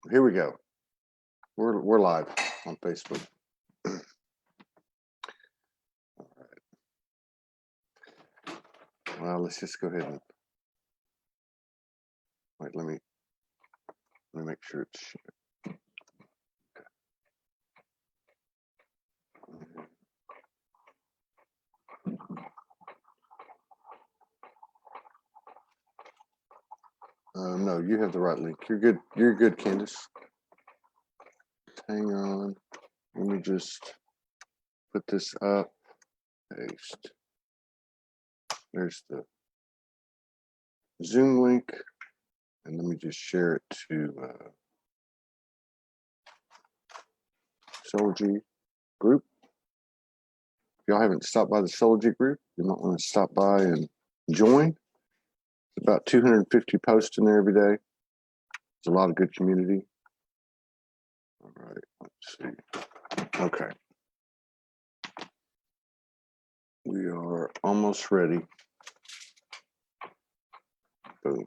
Here we go. We're live on Facebook. All right. Well, let's just go ahead and wait. Let me make sure it's shared. No, you have the right link. You're good. You're good, Kandice. Hang on. Let me just put this up. Paste. There's the Zoom link. And let me just share it to Soulogy group. If y'all haven't stopped by the Soulogy group, you might want to stop by and join. It's about 250 posts in there every day. It's a lot of good community. All right, let's see. Okay. We are almost ready. Boom.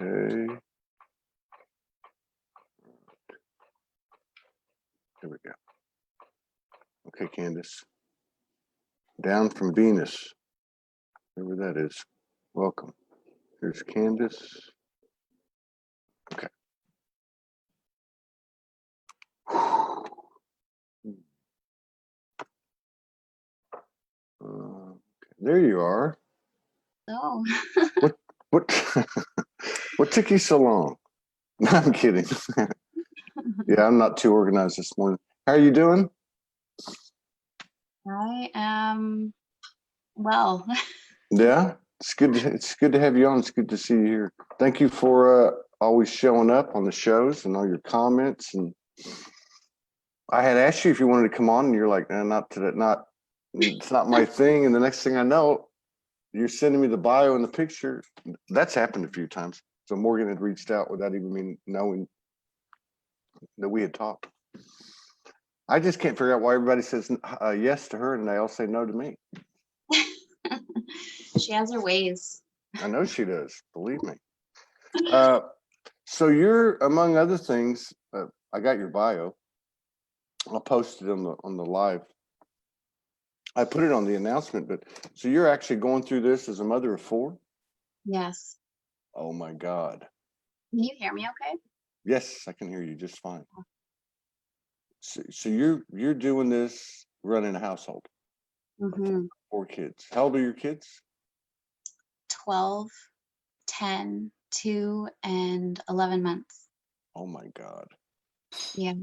Okay. Here we go. Okay, Kandice. Down from Venus, whoever that is. Welcome. Here's Kandice. Okay. There you are. Oh. What what took you so long? No, I'm kidding. Yeah, I'm not too organized this morning. How are you doing? I am well. Yeah, it's good. It's good to have you on. It's good to see you here. Thank you for always showing up on the shows and all your comments. And I had asked you if you wanted to come on, and you're like, not today. Not. It's not my thing. And the next thing I know, you're sending me the bio and the picture. That's happened a few times. So Morgan had reached out without even me knowing that we had talked. I just can't figure out why everybody says yes to her and they all say no to me. She has her ways. I know she does. Believe me. So you're, among other things, I got your bio. I'll post it on the live. I put it on the announcement, but so you're actually going through this as a mother of 4? Yes. Oh my God. Can you hear me okay? Yes, I can hear you just fine. So you're doing this running a household. Mm-hmm. 4 kids. How old are your kids? 12, 10, 2, and 11 months. Oh my God. Yeah.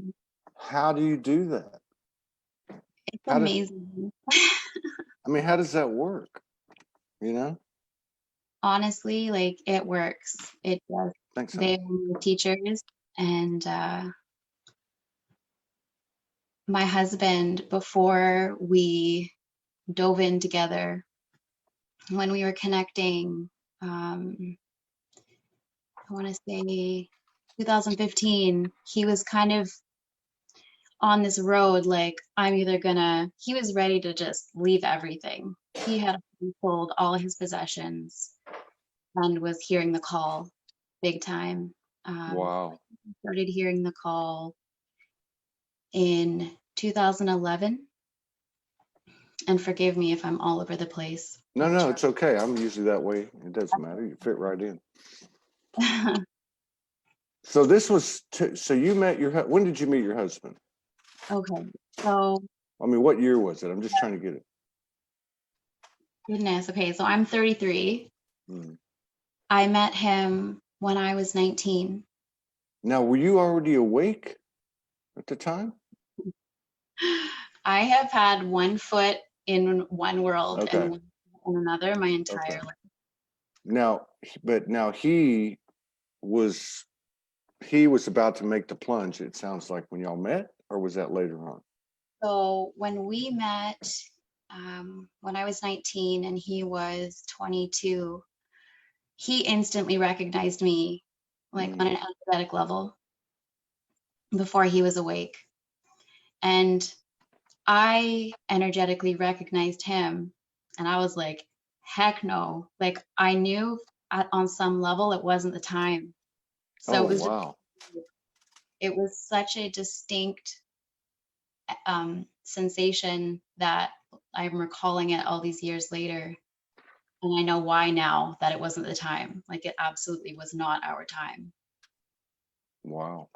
How do you do that? It's amazing. I mean, how does that work? You know? Honestly, like, it works. It does. Thanks. They are teachers, and my husband, before we dove in together, when we were connecting, I want to say 2015, he was kind of on this road, like, he was ready to just leave everything. He had sold all his possessions and was hearing the call big time. Wow. Started hearing the call in 2011. And forgive me if I'm all over the place. No, it's okay. I'm usually that way. It doesn't matter. You fit right in. So this was, so you met when did you meet your husband? Okay, so. I mean, what year was it? I'm just trying to get it. Goodness, okay, so I'm 33. I met him when I was 19. Now, were you already awake at the time? I have had one foot in one world Okay. and in another my entire life. Now, he was about to make the plunge, it sounds like, when y'all met, or was that later on? So when we met, when I was 19 and he was 22, he instantly recognized me, like, on an energetic level before he was awake. And I energetically recognized him, and I was like, heck no. Like, I knew on some level it wasn't the time. So it was wow. it was such a distinct sensation that I'm recalling it all these years later. And I know why now, that it wasn't the time. Like, it absolutely was not our time. Wow.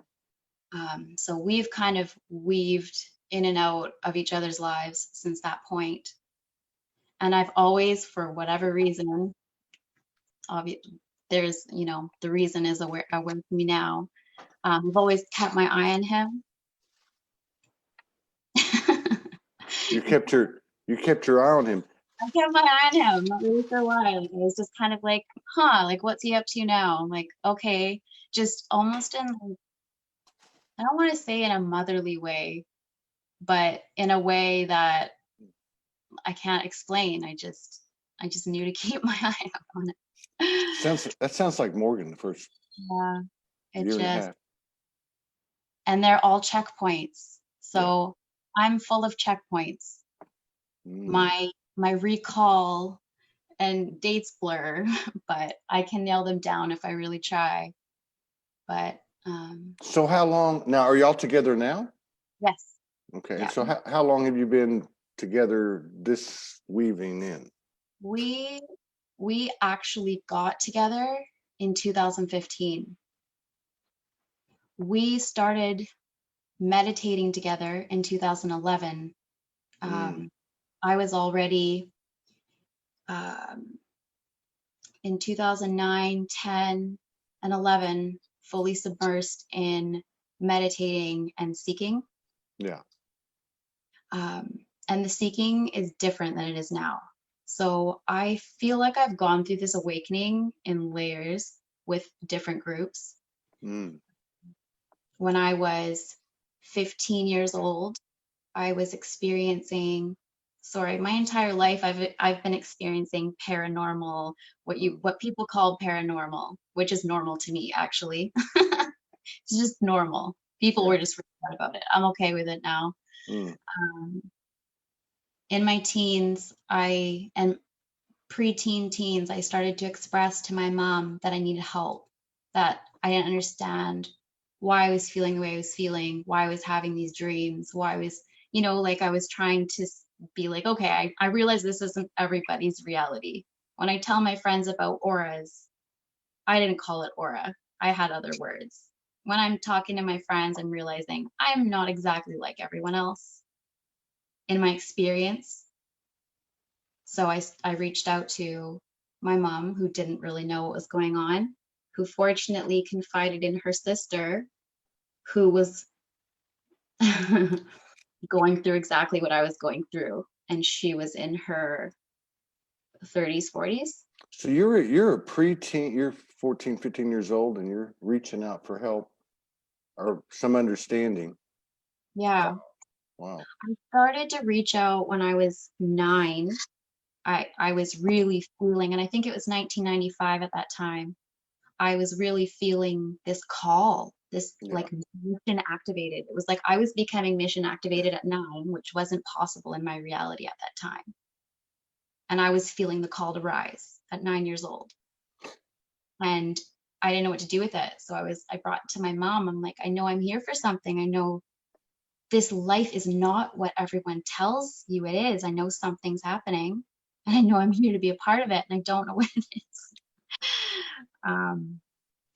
So we've kind of weaved in and out of each other's lives since that point. And I've always, for whatever reason, there's, you know, the reason is aware to me now. I've always kept my eye on him. You kept your eye on him. I kept my eye on him, not really sure why. Like, I was just kind of like, like, what's he up to now? I'm like, okay, just almost in, like, I don't want to say in a motherly way, but in a way that I can't explain. I just knew to keep my eye on it. That sounds like Morgan the first Yeah, it year and a just, half. and they're all checkpoints. So Yeah. I'm full of checkpoints. My recall and dates blur, but I can nail them down if I really try. But so how long now are y'all together now? yes. Okay. Yeah. So how long have you been together this weaving in? We actually got together in 2015. We started meditating together in 2011. I was already in 2009, 10, and 11 fully submersed in meditating and seeking. Yeah. And the seeking is different than it is now. So I feel like I've gone through this awakening in layers with different groups. When I was 15 years old, I was experiencing, my entire life I've been experiencing paranormal, what people call paranormal, which is normal to me actually. It's just normal. People were just freaked out about it. I'm okay with it now. In my teens, and preteen teens, I started to express to my mom that I needed help, that I didn't understand why I was feeling the way I was feeling, why I was having these dreams, why I was, like I was trying to be like, okay, I realize this isn't everybody's reality. When I tell my friends about auras, I didn't call it aura. I had other words. When I'm talking to my friends, I'm realizing I'm not exactly like everyone else in my experience. So I reached out to my mom, who didn't really know what was going on, who fortunately confided in her sister, who was going through exactly what I was going through. And she was in her 30s, 40s. So you're a preteen, you're 14, 15 years old, and you're reaching out for help or some understanding. Yeah. Wow. I started to reach out when I was 9. I was really feeling, and I think it was 1995 at that time, I was really feeling this call, this like mission activated. It was like I was becoming mission activated at 9, which wasn't possible in my reality at that time. And I was feeling the call to rise at 9 years old. And I didn't know what to do with it. So I brought it to my mom. I'm like, I know I'm here for something. I know this life is not what everyone tells you it is. I know something's happening, and I know I'm here to be a part of it, and I don't know what it is.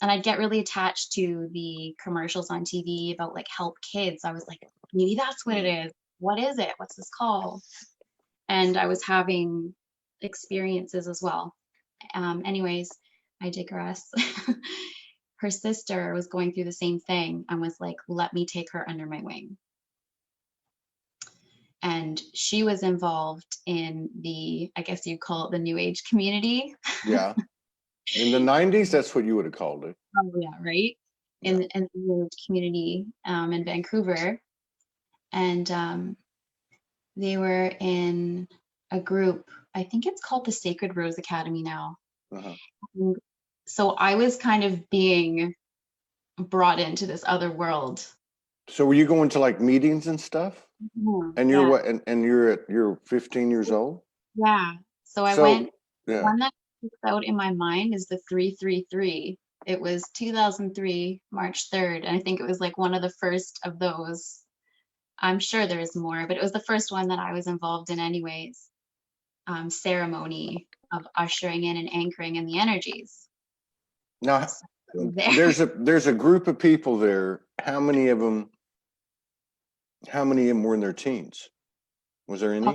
And I'd get really attached to the commercials on TV about like help kids. I was like, maybe that's what it is. What is it? What's this called? And I was having experiences as well. Anyways, I digress. Her sister was going through the same thing and was like, let me take her under my wing. And she was involved in I guess you'd call it the New Age community. Yeah. In the 90s, that's what you would have called it. Oh yeah, right. In the New Age community in Vancouver. And they were in a group, I think it's called the Sacred Rose Academy now. And so I was kind of being brought into this other world. So were you going to like meetings and stuff? And you're what? And you're 15 years old? Yeah. So I went. The one that sticks out in my mind is the 333. It was 2003, March 3rd. And I think it was like one of the first of those. I'm sure there's more, but it was the first one that I was involved in anyways. Ceremony of ushering in and anchoring in the energies. Now, So there. there's a group of people there. How many of them were in their teens? Was there any?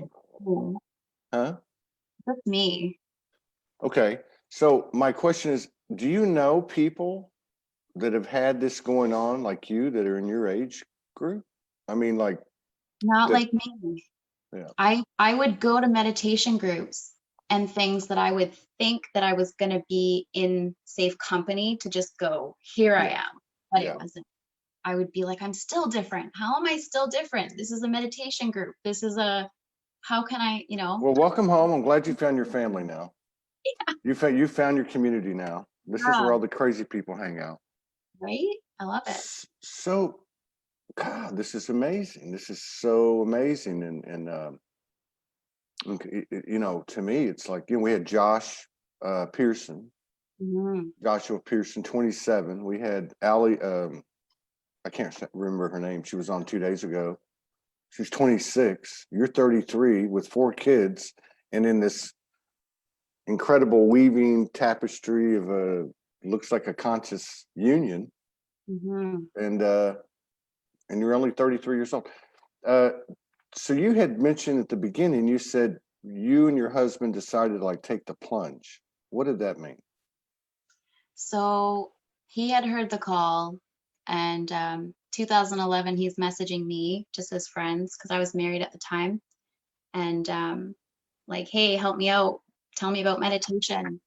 Oh, Huh? that's me. Okay. So my question is, do you know people that have had this going on like you that are in your age group? I mean, like Not that, like me. yeah. I would go to meditation groups and things that I would think that I was going to be in safe company to just go, here I Yeah. am. But Yeah. it wasn't. I would be like, I'm still different. How am I still different? This is a meditation group. This is how can I, Well, welcome home. I'm glad you found your family now. You found your community now. This is yeah, where all the crazy people hang out. right? I love it. So, God, this is amazing. This is so amazing. To me, it's like, we had Pearson, Mhm. Joshua Pearson, 27. We had Allie, I can't remember her name. She was on 2 days ago. She's 26. You're 33 with 4 kids, and in this incredible weaving tapestry of looks like a conscious union. Mhm. And you're only 33 years old. Uh, so you had mentioned at the beginning, you said you and your husband decided to like take the plunge. What did that mean? So he had heard the call, and 2011, he's messaging me just as friends because I was married at the time, and like, hey, help me out, tell me about meditation.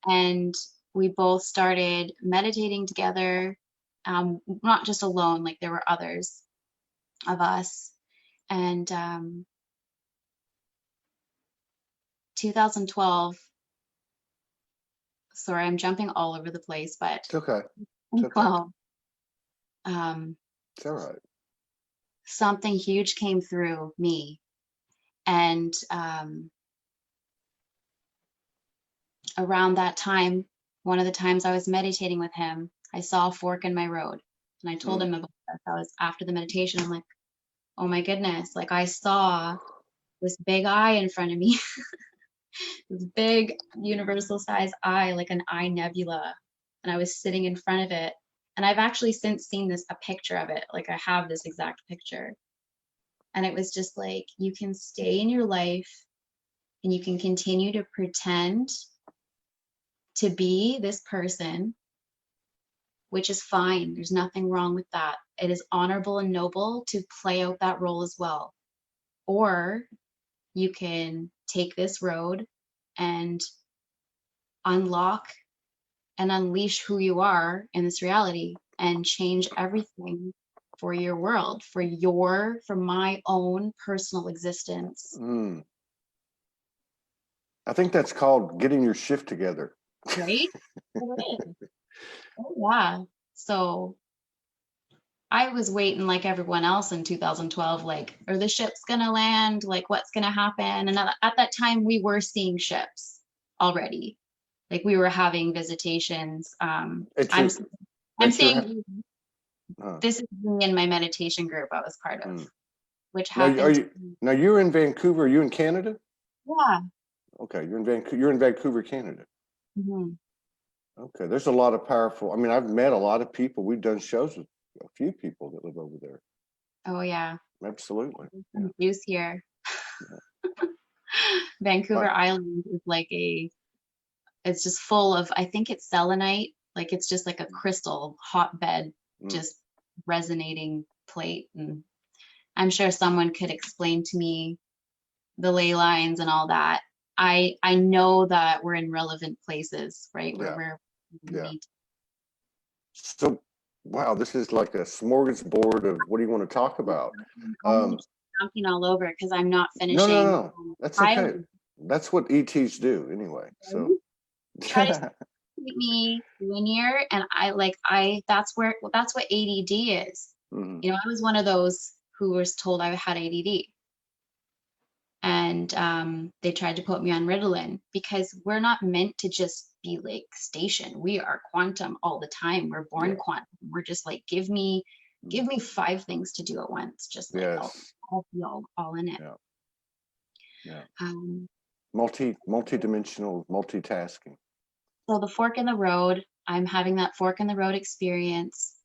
And we both started meditating together, not just alone, like there were others of us. And 2012, sorry, I'm jumping all over the place, but It's okay. It's okay. 2012, It's all right. something huge came through me. And around that time, one of the times I was meditating with him, I saw a fork in my road. And I told him about this. I was after the meditation. I'm like, oh my goodness, like I saw this big eye in front of me, this big universal size eye, like an eye nebula. And I was sitting in front of it. And I've actually since seen a picture of it. Like I have this exact picture. And it was just like, you can stay in your life and you can continue to pretend to be this person, which is fine. There's nothing wrong with that. It is honorable and noble to play out that role as well. Or you can take this road and unlock and unleash who you are in this reality and change everything for your world, for my own personal existence. I think that's called getting your shift together. Right? It is. Oh, yeah. So I was waiting like everyone else in 2012, like, are the ships gonna land? Like, what's gonna happen? And at that time, we were seeing ships already. Like, we were having visitations. I'm At your saying this is me in my meditation group I was part of, which now happened. you're in Vancouver. Are you in Canada? Yeah. Okay, you're in Vancouver. You're in Vancouver, Canada. Mhm. Okay, there's a lot of powerful. I mean, I've met a lot of people. We've done shows with a few people that live over there. Oh yeah. Absolutely. Some juice here. Vancouver Island is like it's just full of, I think it's selenite. Like it's just like a crystal hotbed, just resonating plate. And I'm sure someone could explain to me the ley lines and all that. I know that we're in relevant places, right? Where we need to. So, wow, this is like a smorgasbord of what do you want to talk about? I'm jumping all over because I'm not finishing. No. That's okay. That's what ETs do anyway. So try to keep me linear, and that's what ADD is. I was one of those who was told I had ADD, And they tried to put me on Ritalin because we're not meant to just be like stationed. We are quantum all the time. We're born Yeah. quantum. We're just like, give me 5 things to do at once. Just like Yes. I'll be all in it. Yeah. Yeah. Um, Multi-dimensional multitasking. so the fork in the road, I'm having that fork in the road experience.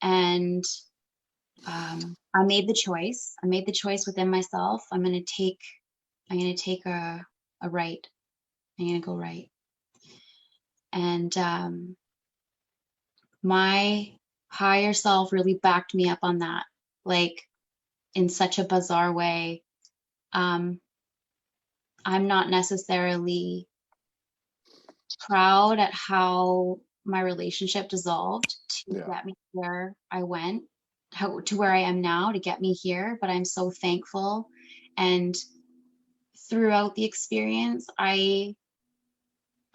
And I made the choice. I made the choice within myself. I'm gonna take a right. I'm gonna go right. And my higher self really backed me up on that, like in such a bizarre way. I'm not necessarily proud at how my relationship dissolved to Yeah. get me where I went, to where I am now to get me here, but I'm so thankful. And throughout the experience, I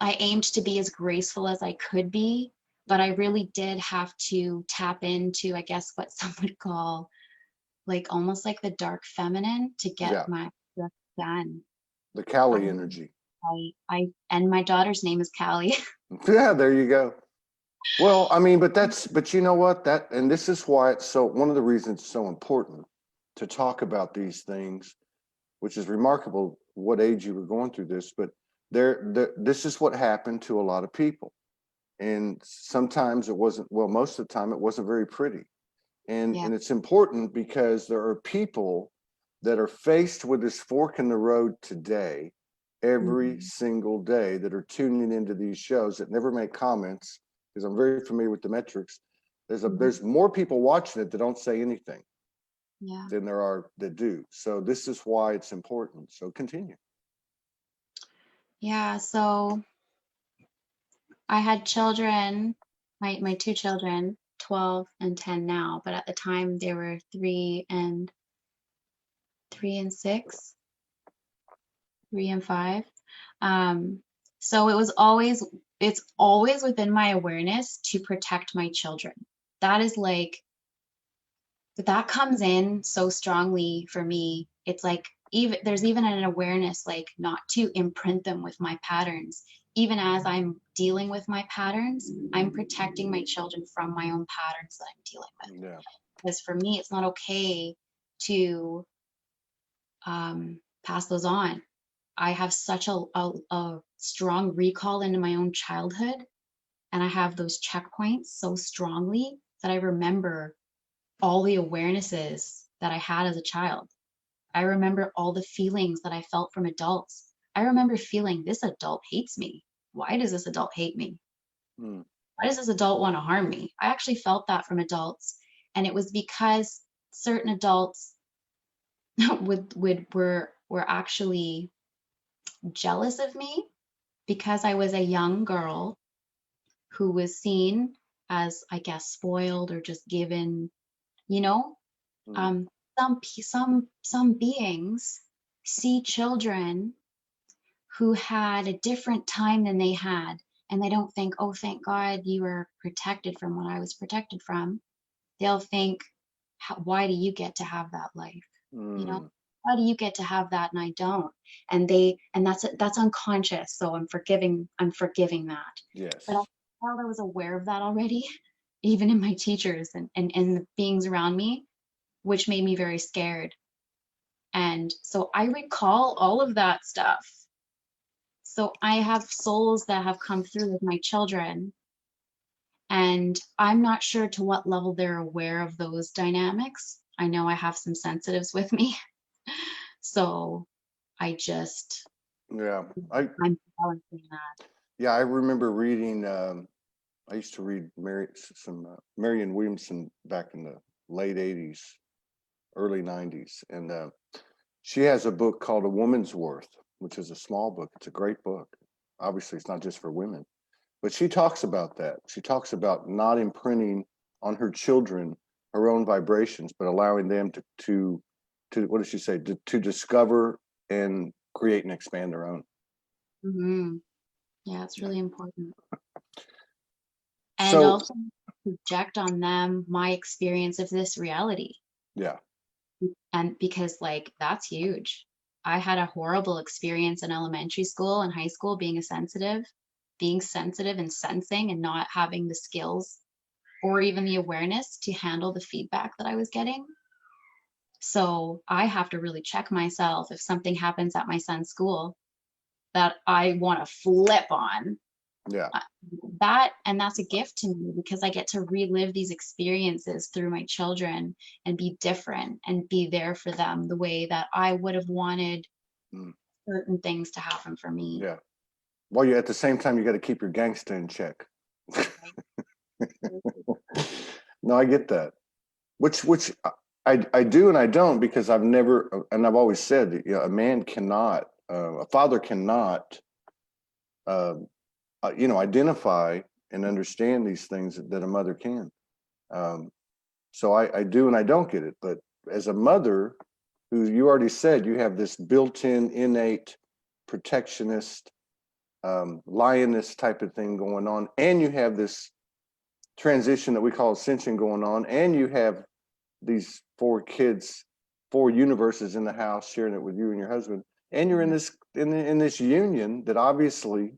aimed to be as graceful as I could be, but I really did have to tap into, I guess, what some would call like almost like the dark feminine to get Yeah. my work done. The Kali I, energy. and my daughter's name is Callie. Yeah, there you go. Well, I mean, but you know what? And this is why it's so, one of the reasons it's so important to talk about these things, which is remarkable what age you were going through this, but this is what happened to a lot of people. And sometimes it wasn't, well, most of the time it wasn't very pretty. And Yeah. it's important because there are people that are faced with this fork in the road today, every single day, that are tuning into these shows that never make comments, because I'm very familiar with the metrics. There's more people watching it that don't say anything Yeah. than there are that do. So this is why it's important. So continue. Yeah. So I had children, my 2 children, 12 and 10 now, but at the time they were 3 and 6, 3 and 5. So it's always within my awareness to protect my children. That is like, that comes in so strongly for me. It's like, there's even an awareness, like not to imprint them with my patterns. Even as I'm dealing with my patterns, I'm protecting my children from my own patterns that I'm dealing with. Yeah. Because for me, it's not okay to pass those on. I have such a strong recall into my own childhood, and I have those checkpoints so strongly that I remember all the awarenesses that I had as a child. I remember all the feelings that I felt from adults. I remember feeling, this adult hates me. Why does this adult hate me? Mm. Why does this adult want to harm me? I actually felt that from adults. And it was because certain adults were actually jealous of me because I was a young girl who was seen as, I guess, spoiled or just given, you know. Mm. Some beings see children who had a different time than they had, and they don't think, oh, thank God you were protected from what I was protected from. They'll think, why do you get to have that life? You know, Mm. how do you get to have that and I don't? And that's unconscious. So I'm forgiving that. Yes. But I felt I was aware of that already, even in my teachers and the beings around me, which made me very scared. And so I recall all of that stuff. So I have souls that have come through with my children, and I'm not sure to what level they're aware of those dynamics. I know I have some sensitives with me. So Yeah. I'm balancing that. Yeah, I remember reading. I used to read Marianne Williamson back in the late '80s, early '90s, and she has a book called A Woman's Worth, which is a small book. It's a great book. Obviously, it's not just for women, but she talks about that. She talks about not imprinting on her children her own vibrations, but allowing them to what does she say? To discover and create and expand their own. Hmm. Yeah, it's really important. And So also project on them my experience of this reality. yeah, And because like that's huge. I had a horrible experience in elementary school and high school being sensitive and sensing and not having the skills or even the awareness to handle the feedback that I was getting. So I have to really check myself if something happens at my son's school that I want to flip on. Yeah. That's a gift to me because I get to relive these experiences through my children and be different and be there for them the way that I would have wanted certain things to happen for me. Yeah. Well, you at the same time, you got to keep your gangster in check. No, I get that. Which I do and I don't, because I've never, and I've always said that, you know, a man cannot, a father cannot, you know, identify and understand these things that a mother can. So I do and I don't get it. But as a mother, who you already said, you have this built-in innate protectionist, lioness type of thing going on, and you have this transition that we call ascension going on, and you have these 4 kids, 4 universes in the house, sharing it with you and your husband, and you're in this in this union that obviously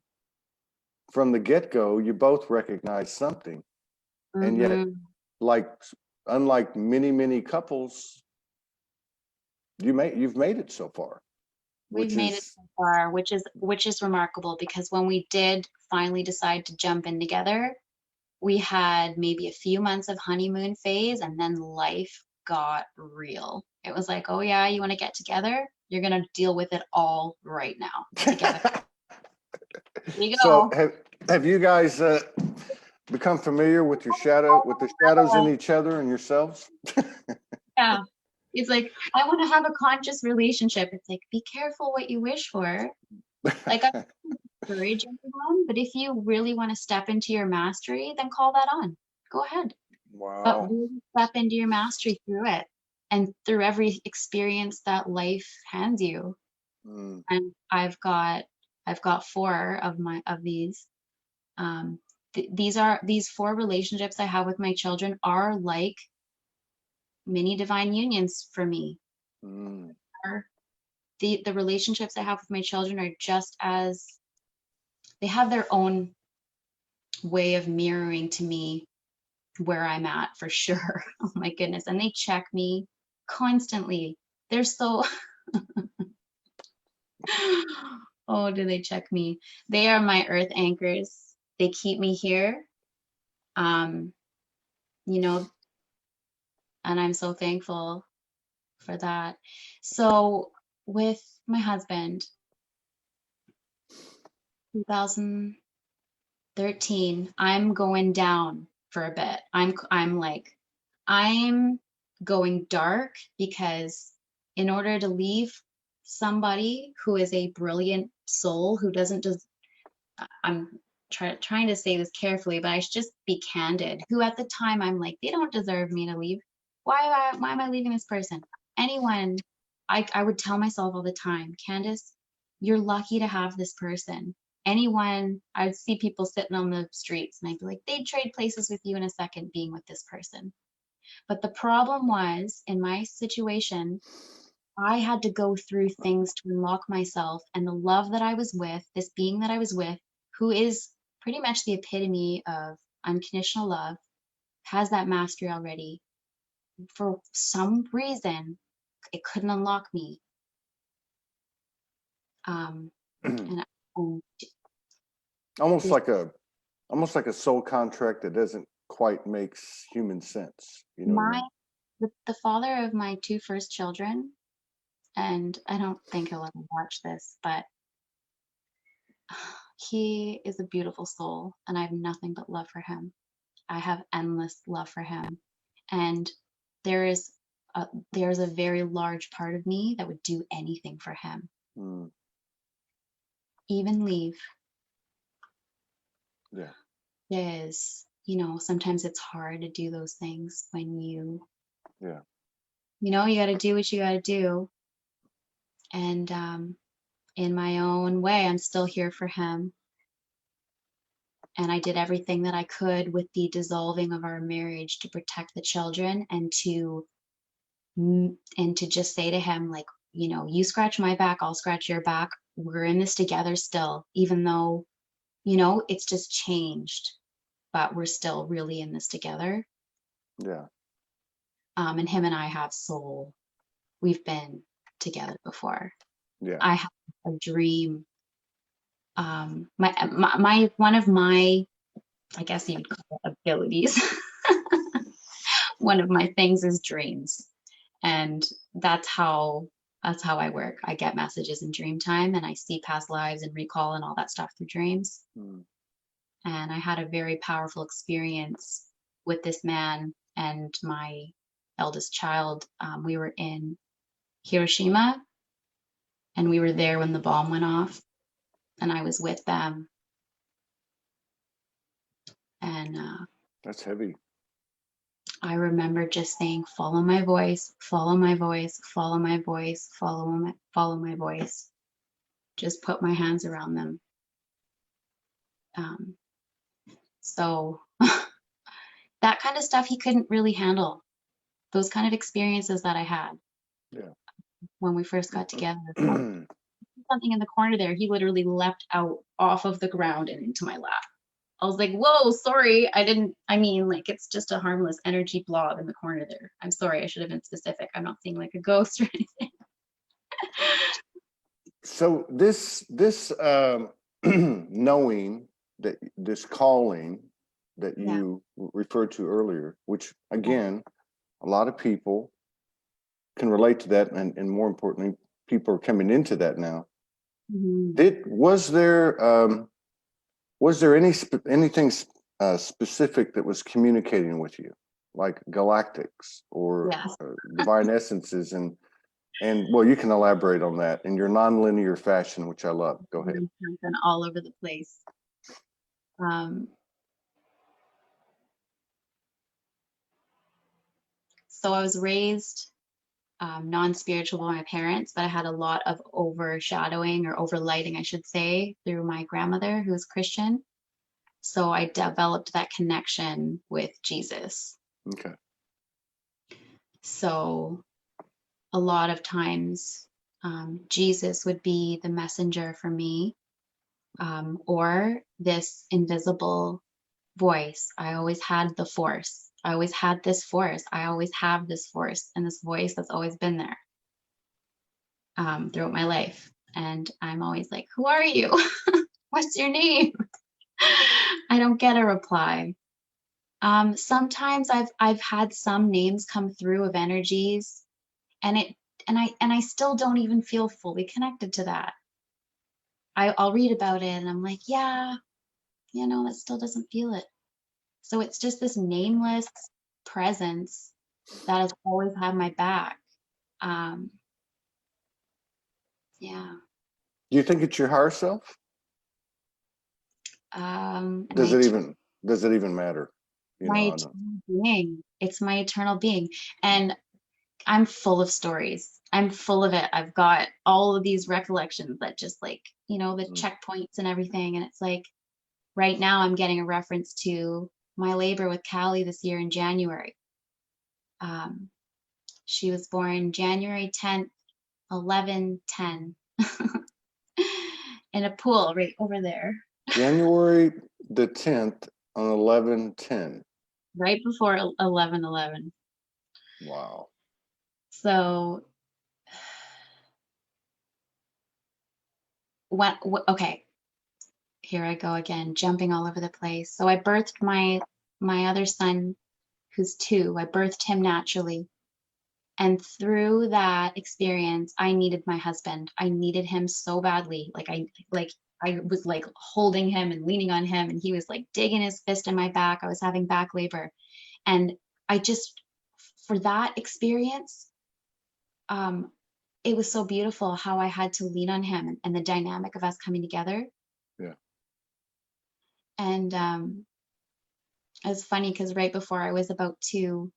from the get-go you both recognize something. And yet, like, unlike many couples, you've made it so far. We've made it so far, which is remarkable, because when we did finally decide to jump in together, we had maybe a few months of honeymoon phase, and then life got real. It was like, oh yeah, you want to get together? You're going to deal with it all right now together. There you go. So have you guys become familiar with the shadows in each other and yourselves? Yeah. It's like, I want to have a conscious relationship. It's like, be careful what you wish for. Like, I encourage everyone, but if you really want to step into your mastery, then call that on. Go ahead. Wow. But really step into your mastery through it and through every experience that life hands you. And I've got 4 of these. These 4 relationships I have with my children are like mini divine unions for me. The relationships I have with my children are just as, they have their own way of mirroring to me where I'm at, for sure. Oh my goodness. And they check me constantly. They're so oh, do they check me? They are my earth anchors. They keep me here. You know, and I'm so thankful for that. So with my husband, 2013, I'm going down for a bit. I'm going dark, because in order to leave somebody who is a brilliant soul, who doesn't just, I'm trying to say this carefully, but I should just be candid, who at the time I'm like, they don't deserve me to leave. Why am I leaving this person? Anyone, I would tell myself all the time, Kandice, you're lucky to have this person. Anyone, I'd see people sitting on the streets and I'd be like, they'd trade places with you in a second being with this person. But the problem was, in my situation, I had to go through things to unlock myself, and the love that I was with, this being that I was with, who is pretty much the epitome of unconditional love, has that mastery already. For some reason, it couldn't unlock me. And almost like a soul contract that doesn't quite make human sense. You know what I mean? The father of my 2 first children, and I don't think he'll ever watch this, but he is a beautiful soul, and I have nothing but love for him. I have endless love for him. And there's a very large part of me that would do anything for him. Even leave. Yeah. Is, sometimes it's hard to do those things when you you got to do what you got to do. And in my own way, I'm still here for him. And I did everything that I could with the dissolving of our marriage to protect the children, and to just say to him, like, you know, you scratch my back, I'll scratch your back. We're in this together still, even though, you know, it's just changed, but we're still really in this together. Yeah. And him and I have soul. We've been together before. Yeah. I have a dream. My one of my, I guess you'd call it abilities. One of my things is dreams. And that's how I work. I get messages in dream time, and I see past lives and recall and all that stuff through dreams. Mm. And I had a very powerful experience with this man and my eldest child. We were in Hiroshima, and we were there when the bomb went off, and I was with them. And That's heavy. I remember just saying, follow my voice, follow my voice, follow my voice, follow my voice. Just put my hands around them. So that kind of stuff he couldn't really handle. Those kind of experiences that I had Yeah. when we first got together. Something in the corner there, he literally leapt out off of the ground and into my lap. I was like, whoa, sorry. I mean, like, it's just a harmless energy blob in the corner there. I'm sorry, I should have been specific. I'm not seeing like a ghost or anything. So this knowing that this calling that Yeah. you referred to earlier, which again, a lot of people can relate to that, and more importantly, people are coming into that now. Mm-hmm. Was there anything specific that was communicating with you, like galactics or Yes. divine essences, and well, you can elaborate on that in your nonlinear fashion, which I love. Go ahead. Jumping all over the place. So I was raised non-spiritual by my parents, but I had a lot of overshadowing or overlighting, I should say, through my grandmother, who was Christian. So I developed that connection with Jesus. Okay. So a lot of times, Jesus would be the messenger for me, or this invisible voice. I always had the force. I always had this force. I always have this force and this voice that's always been there throughout my life. And I'm always like, who are you? What's your name? I don't get a reply. Sometimes I've had some names come through of energies, and I still don't even feel fully connected to that. I'll read about it and I'm like, yeah, you know, that still doesn't feel it. So it's just this nameless presence that has always had my back. Um, yeah. Do you think it's your higher self? Does My it even matter? You know, I don't. eternal being. It's my eternal being. And I'm full of stories. I'm full of it. I've got all of these recollections that just like, you know, the checkpoints and everything. And it's like, right now I'm getting a reference to my labor with Callie this year in January. She was born January 10th, 11/10 in a pool right over there. January the 10th on 11/10. Right before 11/11. Wow. So okay, here I go again, jumping all over the place. So I birthed my other son, who's 2. I birthed him naturally. And through that experience, I needed my husband. I needed him so badly. I was like holding him and leaning on him, and he was like digging his fist in my back. I was having back labor. And I just, for that experience, it was so beautiful how I had to lean on him and the dynamic of us coming together. Yeah. And it was funny because right before I was about to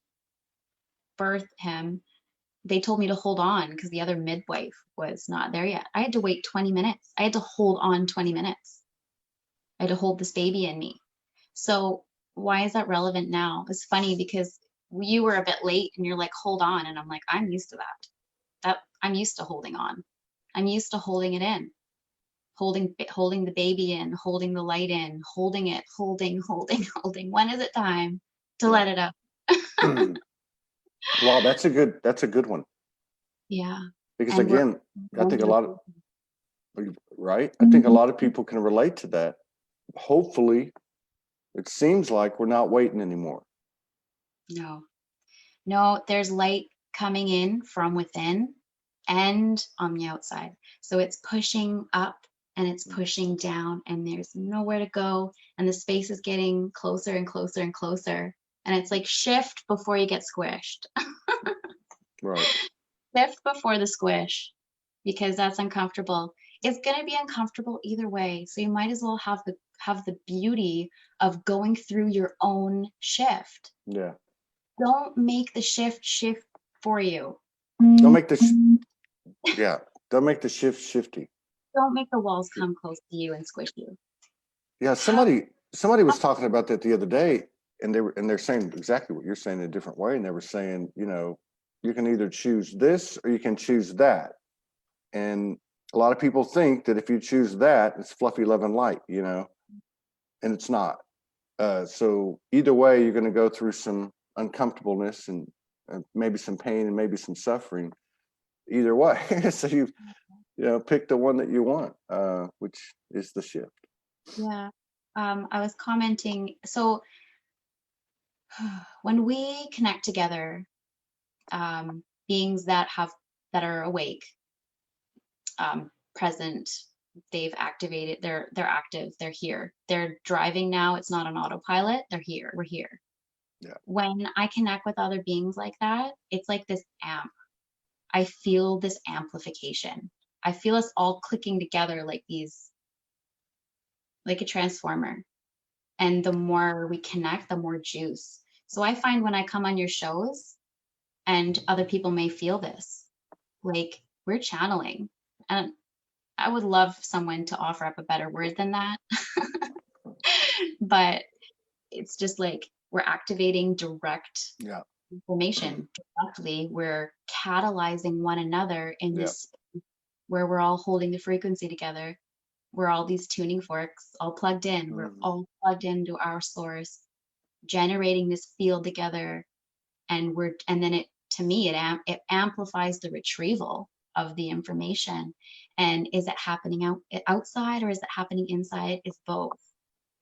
birth him, they told me to hold on because the other midwife was not there yet. I had to wait 20 minutes. I had to hold on 20 minutes. I had to hold this baby in me. So why is that relevant now? It's funny because you were a bit late and you're like, hold on. And I'm like, I'm used to that. I'm used to holding on. I'm used to holding it in, holding the baby in, holding the light in, holding it, holding. When is it time to Yeah. let it up? Wow, that's a good one. Yeah. Because And we're again, I think a lot of, right? I think a lot of people can relate to that. Hopefully, it seems like we're not waiting anymore. No, there's light coming in from within and on the outside. So it's pushing up and it's pushing down, and there's nowhere to go. And the space is getting closer and closer and closer. And it's like shift before you get squished. Right. Shift before the squish, because that's uncomfortable. It's going to be uncomfortable either way. So you might as well have the beauty of going through your own shift. Yeah. Don't make the shift for you. Don't make the yeah. Don't make the shift shifty. Don't make the walls come close to you and squish you. Yeah. Somebody was talking about that the other day, and they're saying exactly what you're saying in a different way. And they were saying, you can either choose this or you can choose that. And a lot of people think that if you choose that, it's fluffy, love, and light, and it's not. So either way, you're going to go through some uncomfortableness and maybe some pain and maybe some suffering. Either way, so you pick the one that you want, which is the shift. Yeah. I was commenting. So when we connect together, beings that are awake, present, they've activated, they're active, they're here, they're driving now. It's not an autopilot. They're here. We're here. Yeah. When I connect with other beings like that, it's like this amp. I feel this amplification. I feel us all clicking together like a transformer. And the more we connect, the more juice. So I find when I come on your shows, and other people may feel this, like we're channeling. And I would love someone to offer up a better word than that. But it's just like we're activating direct information directly. We're catalyzing one another in this where we're all holding the frequency together. We're all these tuning forks all plugged in. We're all plugged into our source, generating this field together. And then it amplifies the retrieval of the information. And is it happening outside or is it happening inside? It's both.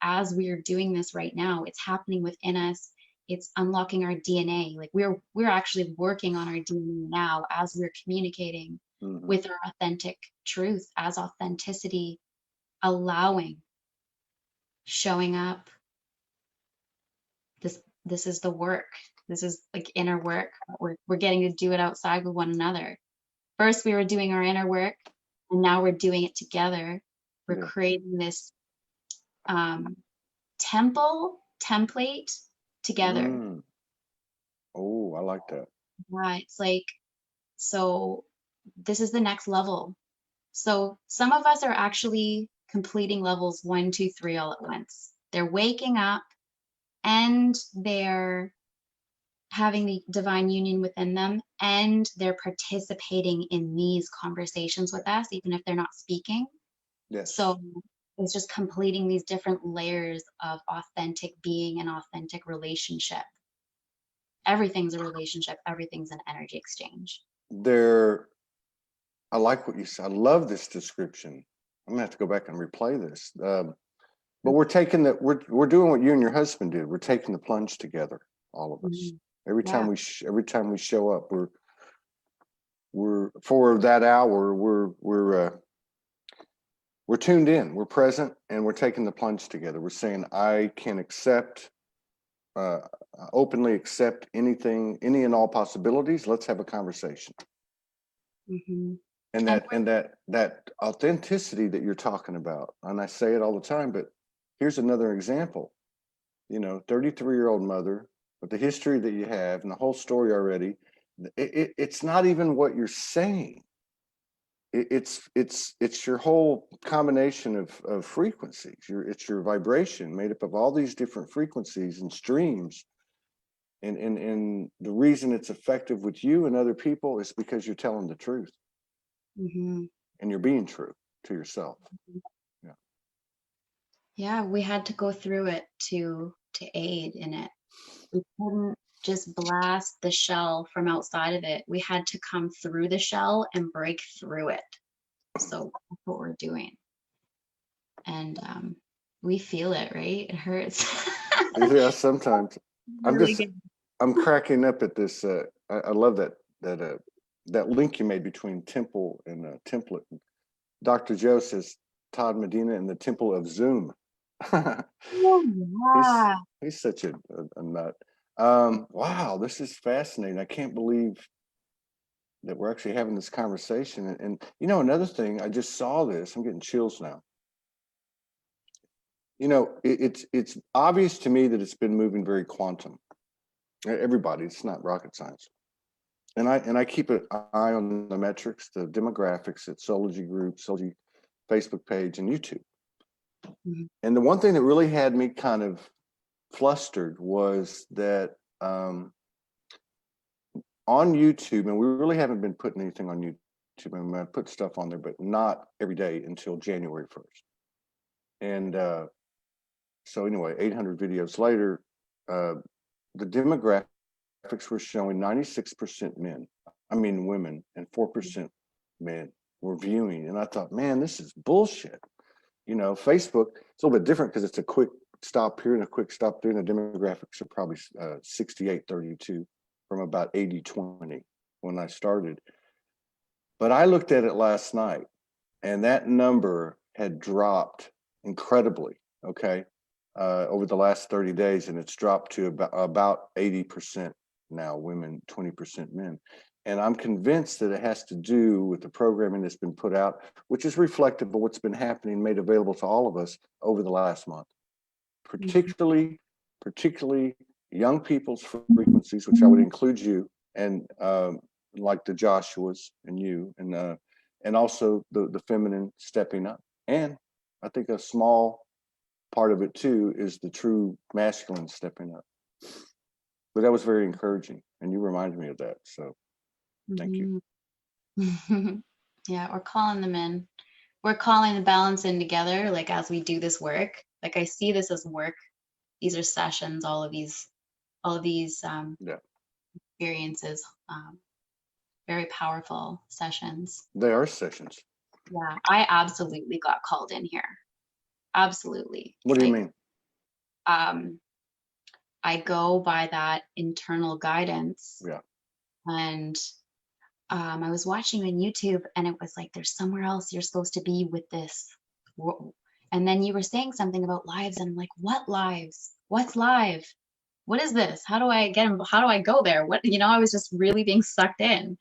As we're doing this right now, it's happening within us. It's unlocking our DNA. Like we're actually working on our DNA now as we're communicating with our authentic truth, as authenticity, allowing, showing up. This is the work. This is like inner work. We're getting to do it outside with one another. First we were doing our inner work, and now we're doing it together. We're creating this template together. Oh, I like that. Yeah, it's like, so this is the next level. So some of us are actually completing levels 1, 2, 3 all at once. They're waking up and they're having the divine union within them, and they're participating in these conversations with us, even if they're not speaking. Yes. So it's just completing these different layers of authentic being and authentic relationship. Everything's a relationship. Everything's an energy exchange. I like what you said. I love this description. I'm gonna have to go back and replay this. But we're taking we're doing what you and your husband did. We're taking the plunge together, all of us. Every time we show up, we're for that hour. We're tuned in. We're present, and we're taking the plunge together. We're saying, I can openly accept anything, any and all possibilities. Let's have a conversation. And that authenticity that you're talking about, and I say it all the time, but here's another example. 33-year-old mother with the history that you have and the whole story already. It's not even what you're saying. It's your whole combination of frequencies. It's your vibration made up of all these different frequencies and streams. And the reason it's effective with you and other people is because you're telling the truth. Mm-hmm. and you're being true to yourself. Yeah. Yeah, we had to go through it to aid in it. We couldn't just blast the shell from outside of it. We had to come through the shell and break through it. So that's what we're doing. And we feel it, right? It hurts. Yeah, sometimes. Really good. I'm cracking up at this. I love that link you made between temple and template. Dr. Joe says Todd Medina in the temple of Zoom. Oh, he's yeah. he's such a nut. Wow, this is fascinating. I can't believe that we're actually having this conversation. And you know, another thing, I just saw this. I'm getting chills now. You know, it's obvious to me that it's been moving very quantum. Everybody, it's not rocket science. And I keep an eye on the metrics, the demographics at Soulogy Group, Soulogy Facebook page, and YouTube. Mhm. And the one thing that really had me kind of flustered was that on YouTube, and we really haven't been putting anything on YouTube. I mean, I put stuff on there, but not every day until January 1st. And so anyway, 800 videos later, the demographics were showing 96% men, I mean women, and 4% men were viewing. And I thought, man, this is bullshit. You know, Facebook, it's a little bit different because it's a quick stop here and a quick stop there. And the demographics are probably 68-32 from about 80-20 when I started. But I looked at it last night and that number had dropped incredibly, okay, over the last 30 days. And it's dropped to about 80% now, women, 20% men. And I'm convinced that it has to do with the programming that's been put out, which is reflective of what's been happening, made available to all of us over the last month, particularly young people's frequencies, which I would include you, and like the Joshuas and you, and also the feminine stepping up. And I think a small part of it too is the true masculine stepping up. But that was very encouraging, and you reminded me of that. So thank you. Mhm. Yeah, we're calling them in. We're calling the balance in together, like as we do this work. Like I see this as work. These are sessions, all of these Yeah, experiences, very powerful sessions. they are sessions. Yeah, I absolutely got called in here. Absolutely. What do you Like, mean? I go by that internal guidance. Yeah. And I was watching on YouTube and it was like, there's somewhere else you're supposed to be with this. And then you were saying something about lives and I'm like, what lives? What's live? What is this? How do I get him? How do I go there? What, I was just really being sucked in.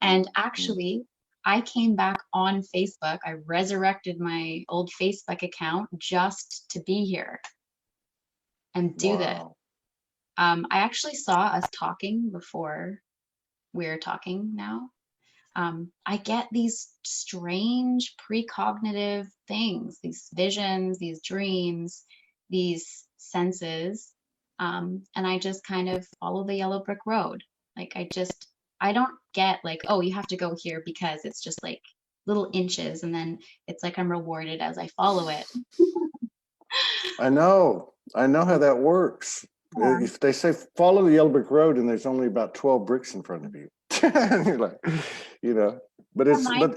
And actually, I came back on Facebook. I resurrected my old Facebook account just to be here and do this. Wow. I actually saw us talking before we're talking now. I get these strange precognitive things, these visions, these dreams, these senses. And I just kind of follow the yellow brick road. Like I don't get like, oh, you have to go here because it's just like little inches and then it's like I'm rewarded as I follow it. I know how that works. If they say follow the yellow brick road and there's only about 12 bricks in front of you, and you're like, but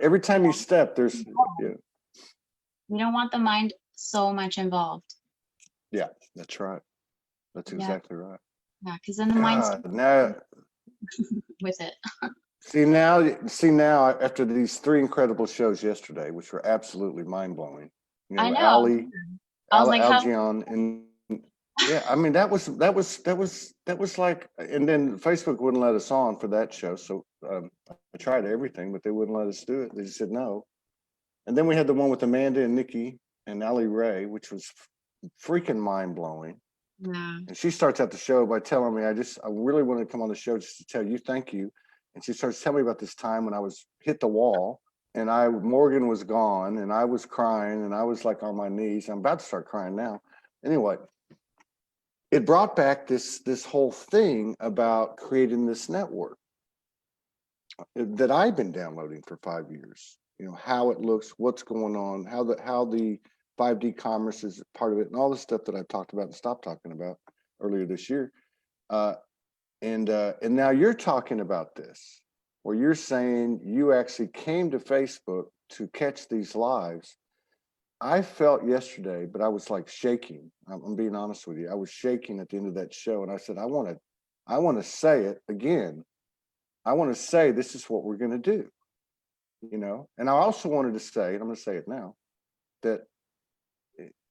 every time you step, there's, We don't want the mind so much involved. yeah, that's right. That's Yeah. exactly right. Yeah, because then the mind's Now, with it. see now, after these 3 incredible shows yesterday, which were absolutely mind blowing, I know. Ali, I was like, how? Algion, and yeah, I mean that was like, and then Facebook wouldn't let us on for that show, so I tried everything, but they wouldn't let us do it. They just said no. And then we had the one with Amanda and Nikki and Ali Ray, which was freaking mind blowing. Yeah. And she starts out the show by telling me, I really wanted to come on the show just to tell you thank you. And she starts telling me about this time when I was hit the wall and Morgan was gone and I was crying and I was like on my knees. I'm about to start crying now. Anyway, it brought back this whole thing about creating this network. that I've been downloading for 5 years. You know, how it looks, what's going on, how the 5D commerce is part of it, and all the stuff that I've talked about and stopped talking about earlier this year. And now you're talking about this, where you're saying you actually came to Facebook to catch these lives. I felt yesterday, but I was like shaking. I'm being honest with you. I was shaking at the end of that show, and I said, I want to say it again. I want to say this is what we're going to do, you know. And I also wanted to say, and I'm going to say it now, that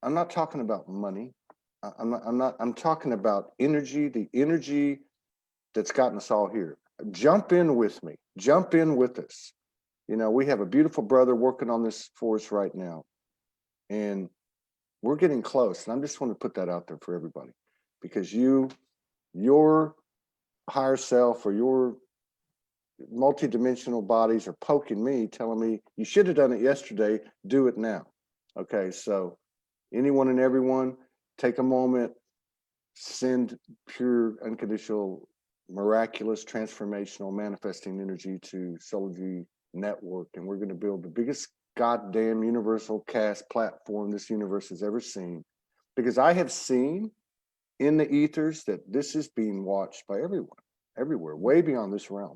I'm not talking about money. I'm talking about energy, the energy that's gotten us all here. Jump in with me. Jump in with us. You know, we have a beautiful brother working on this for us right now. And we're getting close. And I just want to put that out there for everybody, because your higher self or your multidimensional bodies are poking me, telling me you should have done it yesterday, do it now. Okay, so anyone and everyone, take a moment, send pure, unconditional, miraculous, transformational, manifesting energy to Soulogy Network, and we're going to build the biggest goddamn universal cast platform this universe has ever seen. Because I have seen in the ethers that this is being watched by everyone, everywhere, way beyond this realm.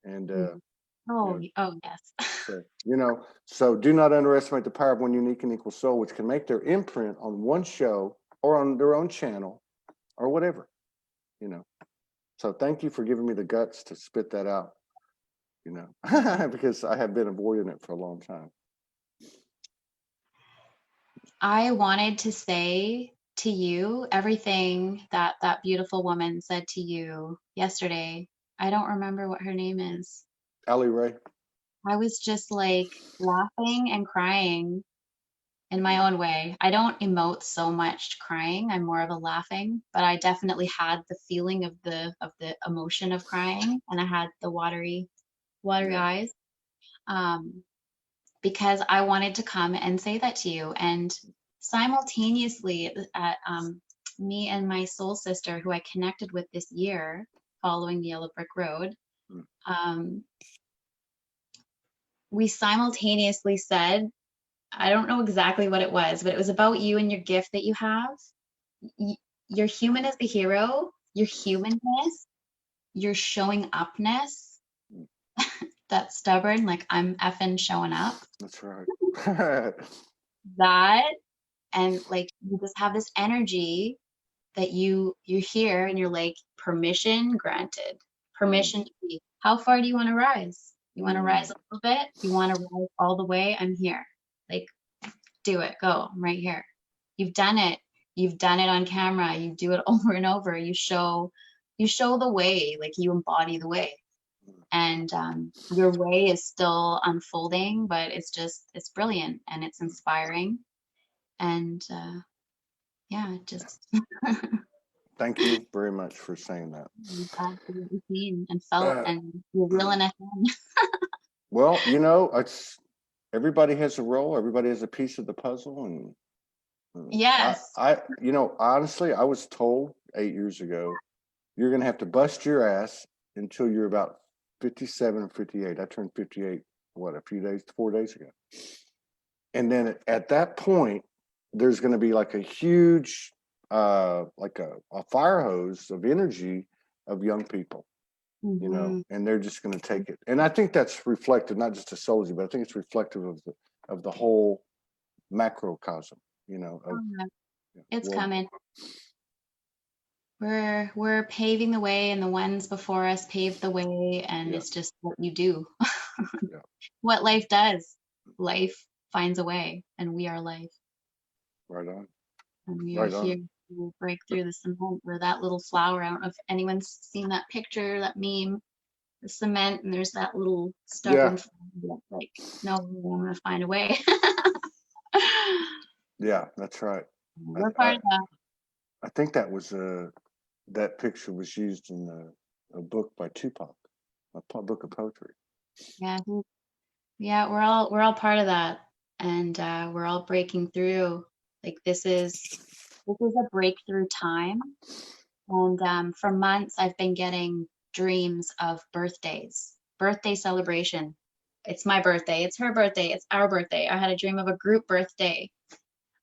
And Yes. so, you know, so do not underestimate the power of one unique and equal soul, which can make their imprint on one show or on their own channel or whatever, you know. So thank you for giving me the guts to spit that out, you know, because I have been avoiding it for a long time. I wanted to say to you everything that that beautiful woman said to you yesterday. I don't remember what her name is. Allie Ray. I was just like laughing and crying in my own way. I don't emote so much crying. I'm more of a laughing, but I definitely had the feeling of the emotion of crying, and I had the watery eyes. Because I wanted to come and say that to you. And simultaneously, me and my soul sister, who I connected with this year following the Yellow Brick Road, we simultaneously said, I don't know exactly what it was, but it was about you and your gift that you have. You're human as the hero, your humanness, your showing upness, that stubborn, like I'm effing showing up. That's right. That, and like you just have this energy that you're here and you're like, permission granted, permission to be. How far do you want to rise? You want to rise a little bit? You want to rise all the way? I'm here. Like, do it. Go. I'm right here. You've done it. You've done it on camera. You do it over and over. You show the way, like you embody the way. And your way is still unfolding, but it's brilliant and it's inspiring. And yeah, just Thank you very much for saying that. absolutely seen and felt, and you're reeling us in. Well, you know, it's everybody has a role, everybody has a piece of the puzzle, and Yes. I you know, honestly, I was told 8 years ago, you're going to have to bust your ass until you're about 57 or 58. I turned 58, what, 4 days ago. And then at that point, there's going to be like a huge, like a fire hose of energy of young people, you know, and they're just going to take it. And I think that's reflective, not just to Soulogy, but I think it's reflective of the whole macrocosm, you know. It's coming. We're paving the way, and the ones before us paved the way, and it's just what you do. What life does. Life finds a way, and we are life. Right on. And we are here to break through the cement. We're that little flower. I don't know if anyone's seen that picture, that meme, the cement, and there's that little stubborn flower, like, no, I'm gonna find a way. Yeah, that's right. We're part of that. I think that was that picture was used in a book by Tupac, a book of poetry. Yeah, we're all part of that, and we're all breaking through. Like this is a breakthrough time, and for months I've been getting dreams of birthdays, birthday celebration. It's my birthday. It's her birthday. It's our birthday. I had a dream of a group birthday.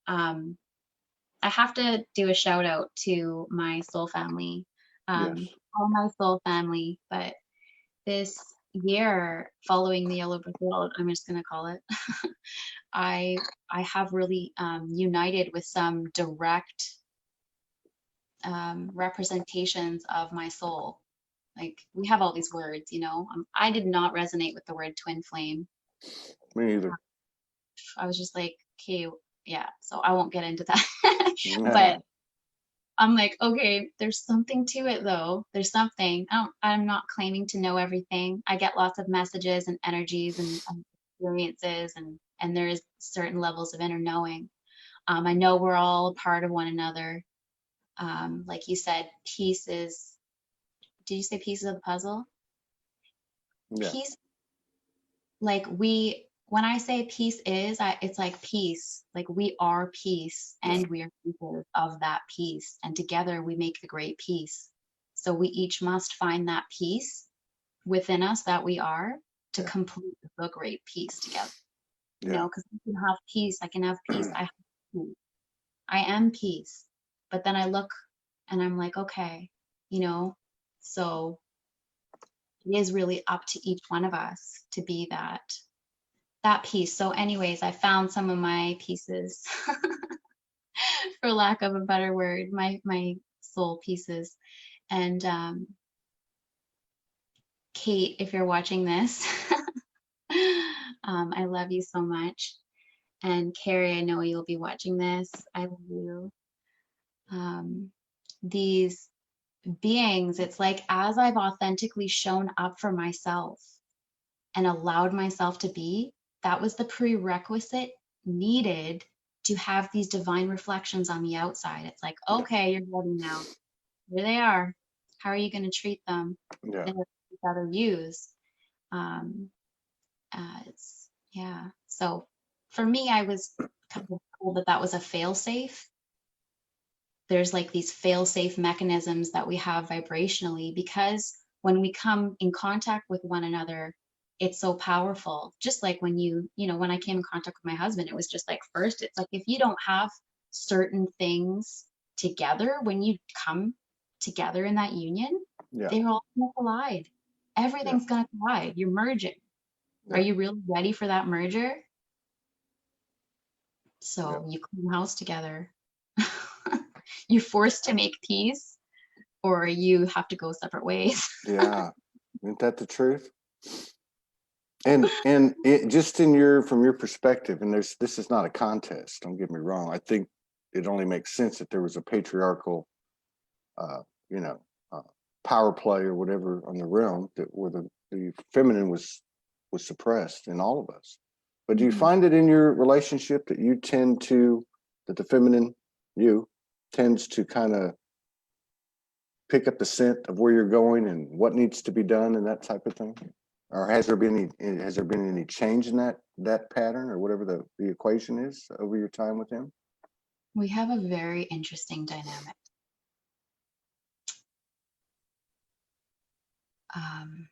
I have to do a shout out to my soul family, Yes. all my soul family. But this year, following the Yellow Brick Road, I'm just gonna call it, I have really united with some direct representations of my soul. Like we have all these words, you know. I did not resonate with the word twin flame. Me either. I was just like, okay, yeah. So I won't get into that. Yeah. But I'm like, okay, there's something to it though. There's something. I'm not claiming to know everything. I get lots of messages and energies and experiences, and there's certain levels of inner knowing. I know we're all a part of one another. Like you said, pieces. Did you say pieces of the puzzle? Yeah. Piece, like when I say peace is, it's like peace. Like we are peace, Yeah. and we are people of that peace, and together we make the great peace. So we each must find that peace within us that we are to Yeah. complete the great peace together. You Yeah. know, because I can have peace. I can have peace. I have peace. I am peace. But then I look and I'm like, okay, you know, so it is really up to each one of us to be that piece. So anyways, I found some of my pieces for lack of a better word, my soul pieces. And Kate, if you're watching this, I love you so much. And Carrie, I know you'll be watching this. I love you. These beings, it's like as I've authentically shown up for myself and allowed myself to be, that was the prerequisite needed to have these divine reflections on the outside. It's like, okay, you're ready now. Here they are. How are you going to treat them? Yeah. They're other views. Um, yeah. So for me, I was kind of told that that was a fail safe. There's like these fail safe mechanisms that we have vibrationally because when we come in contact with one another, it's so powerful. Just like when when I came in contact with my husband, it was just like first, it's like if you don't have certain things together, when you come together in that union, Yeah. they're all gonna collide. Yeah. Everything's gonna collide. You're merging. Are Yeah. you really ready for that merger? Yeah. So you clean house together. You're forced to make peace, or you have to go separate ways. Yeah. Isn't that the truth? And it just in your from your perspective, and this is not a contest, don't get me wrong. I think it only makes sense that there was a patriarchal uh, you know, uh, power play or whatever on the realm that where the feminine was suppressed in all of us. But do you Mhm. find it in your relationship that that the feminine you tends to kind of pick up the scent of where you're going and what needs to be done and that type of thing? Or has there been any change in that pattern or whatever the equation is over your time with him? We have a very interesting dynamic. Um,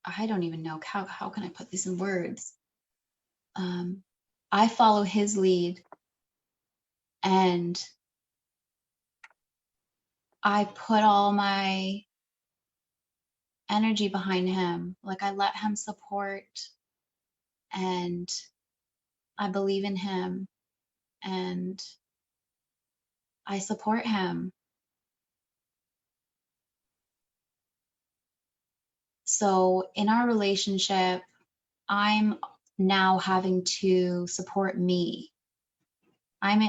I don't even know how can I put this in words. Um, I follow his lead, and I put all my energy behind him. Like I let him support, and I believe in him, and I support him. So in our relationship, I'm now having to support me. I'm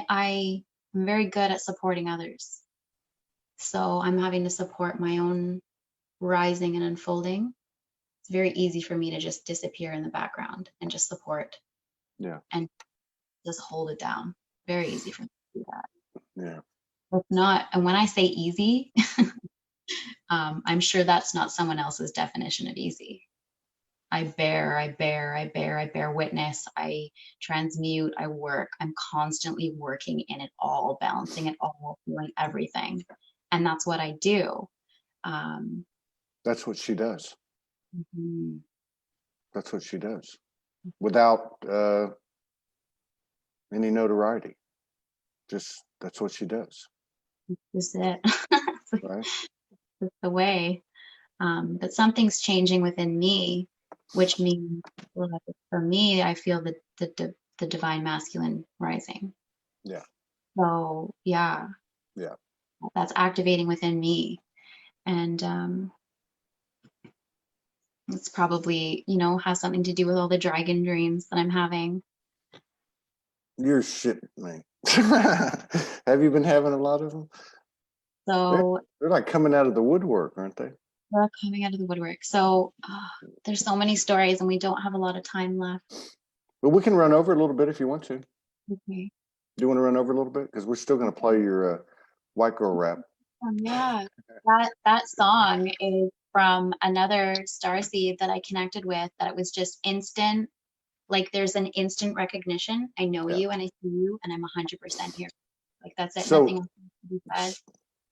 very good at supporting others. So I'm having to support my own rising and unfolding. It's very easy for me to just disappear in the background and just support Yeah. and just hold it down. Very easy for me to do that. Yeah. It's not, and when I say easy, I'm sure that's not someone else's definition of easy. I bear witness. I transmute. I work. I'm constantly working in it all, balancing it all, doing everything. And that's what I do. Um, That's what she does. Mm-hmm. That's what she does. Without any notoriety. Just that's what she does. This is it. Right? It's the way. But something's changing within me, which means, well, for me, I feel the divine masculine rising. Yeah. So yeah, that's activating within me, and it's probably, has something to do with all the dragon dreams that I'm having. You're shitting me. Have you been having a lot of them? So They're like coming out of the woodwork, aren't they? they're coming out of the woodwork. So there's so many stories, and we don't have a lot of time left. But we can run over a little bit if you want to. Okay. Do you want to run over a little bit? Because we're still going to play your white girl rap. Yeah, that song is from another starseed that I connected with, that it was just instant. Like, there's an instant recognition. I know you and I see you, and I'm 100% here. Like, that's it. Nothing else to be said.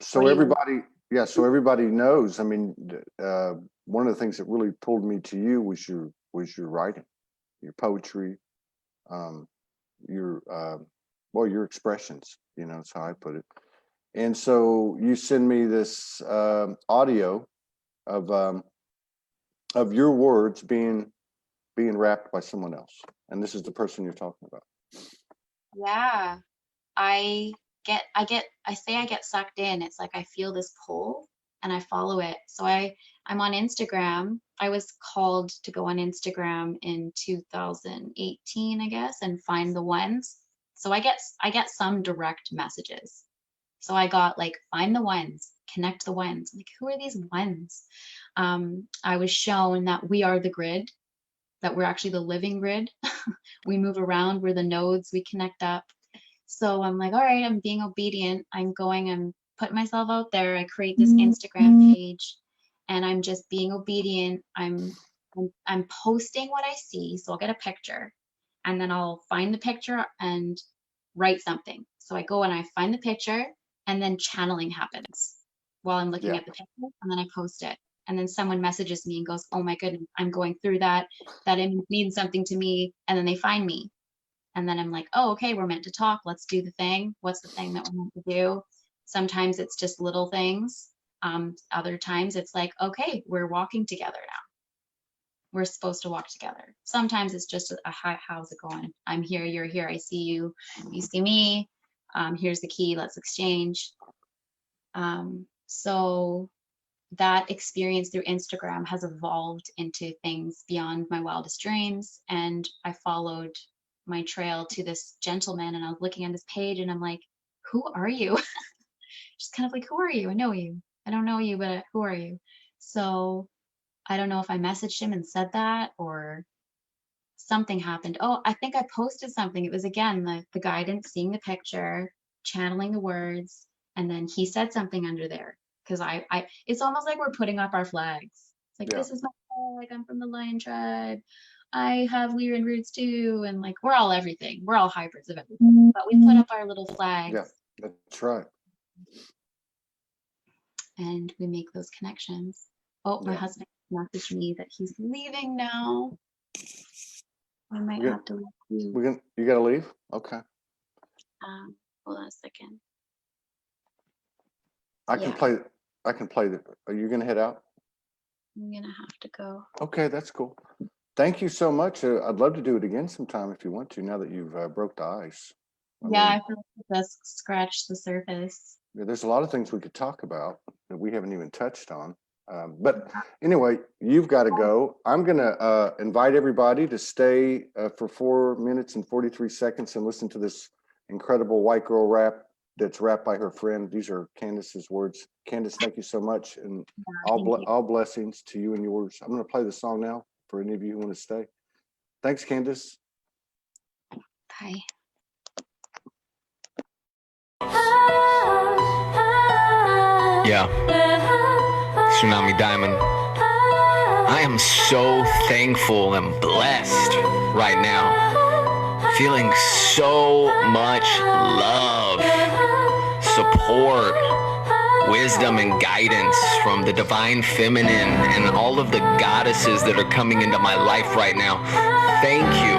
So everybody, so everybody knows. I mean, one of the things that really pulled me to you was your writing, your poetry, your your expressions. That's how I put it. And so you send me this audio of your words being rapped by someone else, and this is the person you're talking about. Yeah, I say I get sucked in. It's like I feel this pull and I follow it. So I'm on Instagram. I was called to go on Instagram in 2018, I guess, and find the ones. So I get some direct messages. So I got like, find the ones, connect the ones. I'm like, who are these ones? I was shown that we are the grid, that we're actually the living grid. We move around, we're the nodes, we connect up. So I'm like, all right, I'm being obedient. I'm putting myself out there. I create this Instagram page and I'm just being obedient. I'm posting what I see. So I'll get a picture and then I'll find the picture and write something. So I go and I find the picture, and then channeling happens while I'm looking at the picture, and then I post it. And then someone messages me and goes, oh my goodness, I'm going through that. That image means something to me. And then they find me. And then I'm like, oh, okay, we're meant to talk. Let's do the thing. What's the thing that we're meant to do? Sometimes it's just little things. Other times it's like, okay, we're walking together now. We're supposed to walk together. Sometimes it's just a hi, how's it going? I'm here, you're here, I see you, you see me. Here's the key, let's exchange. So that experience through Instagram has evolved into things beyond my wildest dreams. And I followed my trail to this gentleman, and I was looking at his page and I'm like, who are you? Just kind of like, who are you? I know you. I don't know you, but who are you? So I don't know if I messaged him and said that or something happened. Oh, I think I posted something. It was, again, the guidance, seeing the picture, channeling the words, and then he said something under there. Because it's almost like we're putting up our flags. It's like, this is my flag. I'm from the Lion tribe. I have Lyran roots too. And like, we're all everything. We're all hybrids of everything. But we put up our little flags. Yeah, that's right. And we make those connections. Oh, my husband messaged me that he's leaving now. I might have to leave you. You gotta leave? Okay. Hold on a second. I can play the. Are you gonna head out? I'm gonna have to go. Okay, that's cool. Thank you so much. I'd love to do it again sometime if you want to, now that you've broke the ice. I feel like it just scratched the surface. There's a lot of things we could talk about that we haven't even touched on. But anyway, you've got to go. I'm going to invite everybody to stay for 4 minutes and 43 seconds and listen to this incredible white girl rap that's rapped by her friend. These are Kandice's words. Kandice, thank you so much. And all blessings to you and yours. I'm going to play the song now for any of you who want to stay. Thanks, Kandice. Bye. Yeah. Tsunami Diamond. I am so thankful and blessed right now. Feeling so much love, support, wisdom and guidance from the divine feminine and all of the goddesses that are coming into my life right now. Thank you.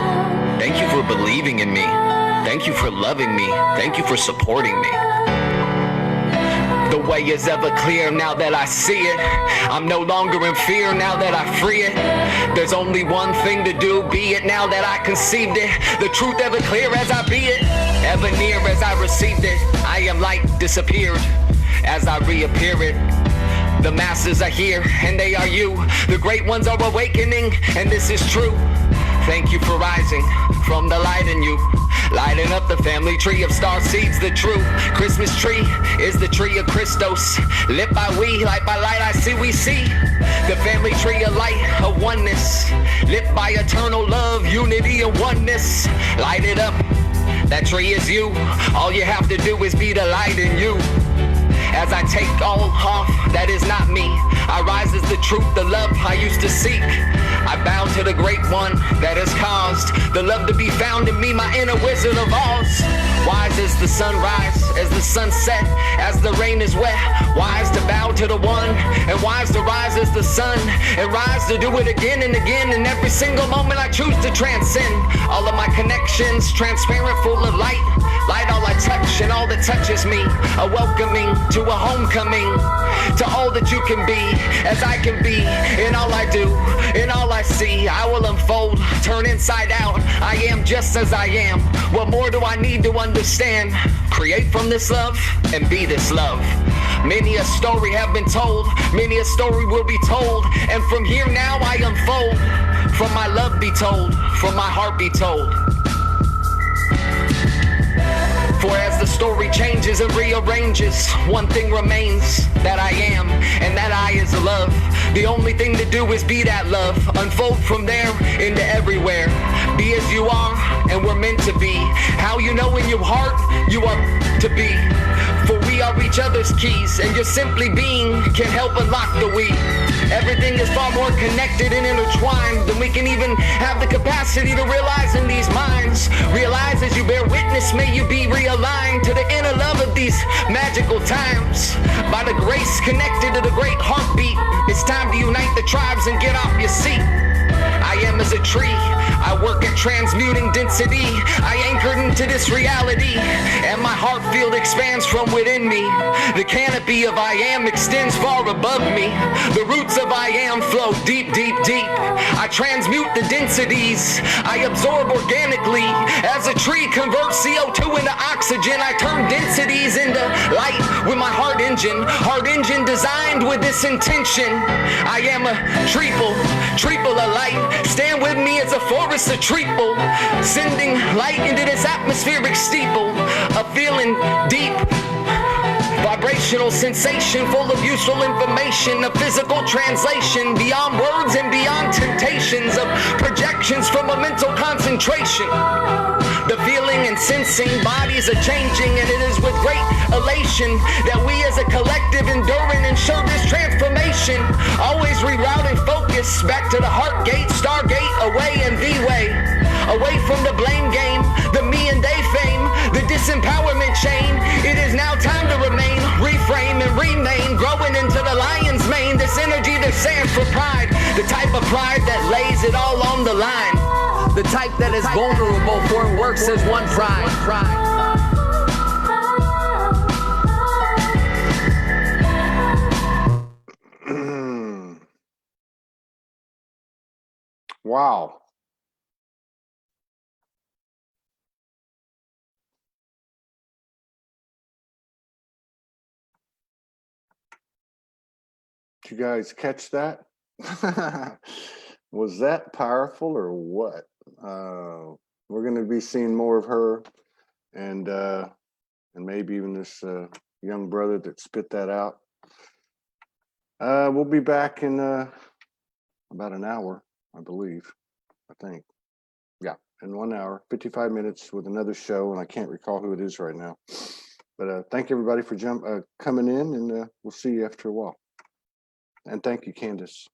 Thank you for believing in me. Thank you for loving me. Thank you for supporting me. The way is ever clear now that I see it. I'm no longer in fear now that I free it. There's only one thing to do, be it now that I conceived it. The truth ever clear as I be it, ever near as I received it. I am light disappeared as I reappear it. The masses are here and they are you. The great ones are awakening and this is true. Thank you for rising from the light in you. Lighting up the family tree of star seeds, the true Christmas tree is the tree of Christos. Lit by we, light by light, I see we see. The family tree of light, of oneness. Lit by eternal love, unity and oneness. Light it up, that tree is you. All you have to do is be the light in you. As I take all off, that is not me. I rise as the truth, the love I used to seek. I bow to the great one that has caused the love to be found in me, my inner wizard of Oz. Wise as the sunrise, as the sunset, as the rain is wet. Wise to bow to the one, and wise to rise as the sun, and rise to do it again and again. And every single moment I choose to transcend all of my connections, transparent, full of light. Light all I touch and all that touches me, a welcoming to a homecoming, to all that you can be, as I can be, in all I do, in all I see. I will unfold, turn inside out. I am just as I am. What more do I need to understand? Create from this love and be this love. Many a story have been told, many a story will be told, and from here now I unfold. From my love be told, from my heart be told. For as the story changes and rearranges, one thing remains, that I am, and that I is love. The only thing to do is be that love. Unfold from there into everywhere. Be as you are, and we're meant to be. How you know in your heart you are to be. For we are each other's keys, and your simply being can help unlock the we. Everything is far more connected and intertwined than we can even have the capacity to realize in these minds. Realize as you bear witness, may you be realigned to the inner love of these magical times. By the grace connected to the great heartbeat, it's time to unite the tribes and get off your seat. I am as a tree, I work at transmuting density. I anchored into this reality, and my heart field expands from within me. The canopy of I am extends far above me. The roots of I am flow deep, deep, deep. I transmute the densities, I absorb organically. As a tree converts CO2 into oxygen, I turn densities into light with my heart engine designed with this intention. I am a triple of light. Stand with me as a forest of treacle, sending light into this atmospheric steeple. A feeling deep, vibrational sensation full of useful information, a physical translation beyond words and beyond temptations of projections from a mental concentration. The feeling and sensing bodies are changing, and it is with great elation that we as a collective endure and ensure this transformation. Always rerouting focus back to the heart gate, stargate, away and the way. Away from the blame game, the me and they fame, the disempowerment chain. It is now time to remain, reframe and remain, growing into the lion's mane. This energy that stands for pride, the type of pride that lays it all on the line. The type that is vulnerable for it works as one pride. Wow. Did you guys catch that? Was that powerful or what? We're going to be seeing more of her, and maybe even this young brother that spit that out. We'll be back in about an hour, I believe. I think. Yeah, in 1 hour, 55 minutes with another show, and I can't recall who it is right now. But thank everybody for coming in, and we'll see you after a while. And thank you, Kandice.